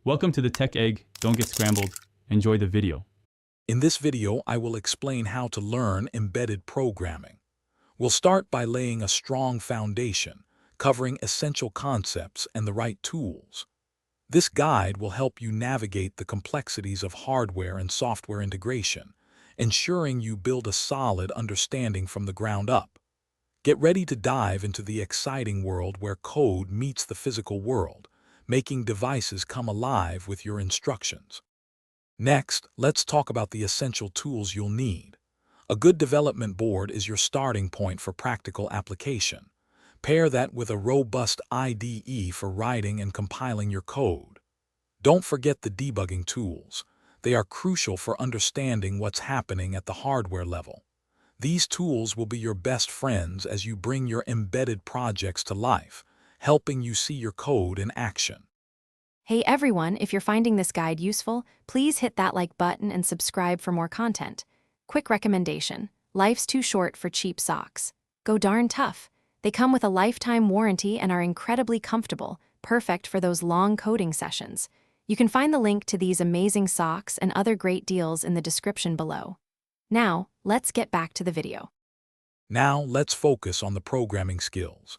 Welcome to the Tech Egg. Don't get scrambled. Enjoy the video. In this video, I will explain how to learn embedded programming. We'll start by laying a strong foundation, covering essential concepts and the right tools. This guide will help you navigate the complexities of hardware and software integration, ensuring you build a solid understanding from the ground up. Get ready to dive into the exciting world where code meets the physical world, making devices come alive with your instructions. Next, let's talk about the essential tools you'll need. A good development board is your starting point for practical application. Pair that with a robust IDE for writing and compiling your code. Don't forget the debugging tools. They are crucial for understanding what's happening at the hardware level. These tools will be your best friends as you bring your embedded projects to life, helping you see your code in action. Hey everyone, if you're finding this guide useful, please hit that like button and subscribe for more content. Quick recommendation: life's too short for cheap socks. Go darn tough. They come with a lifetime warranty and are incredibly comfortable, perfect for those long coding sessions. You can find the link to these amazing socks and other great deals in the description below. Now, let's get back to the video. Now, let's focus on the programming skills.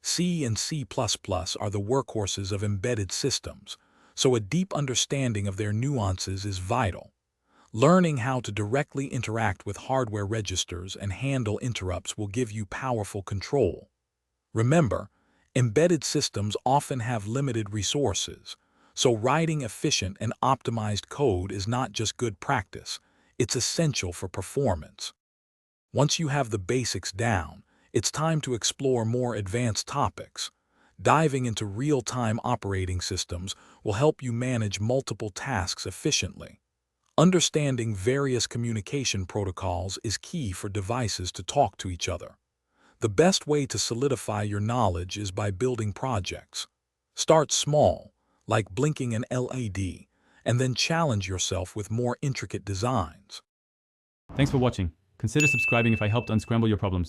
C and C++ are the workhorses of embedded systems, so a deep understanding of their nuances is vital. Learning how to directly interact with hardware registers and handle interrupts will give you powerful control. Remember, embedded systems often have limited resources, so writing efficient and optimized code is not just good practice, it's essential for performance. Once you have the basics down, it's time to explore more advanced topics. Diving into real-time operating systems will help you manage multiple tasks efficiently. Understanding various communication protocols is key for devices to talk to each other. The best way to solidify your knowledge is by building projects. Start small, like blinking an LED, and then challenge yourself with more intricate designs. Thanks for watching. Consider subscribing if I helped unscramble your problems.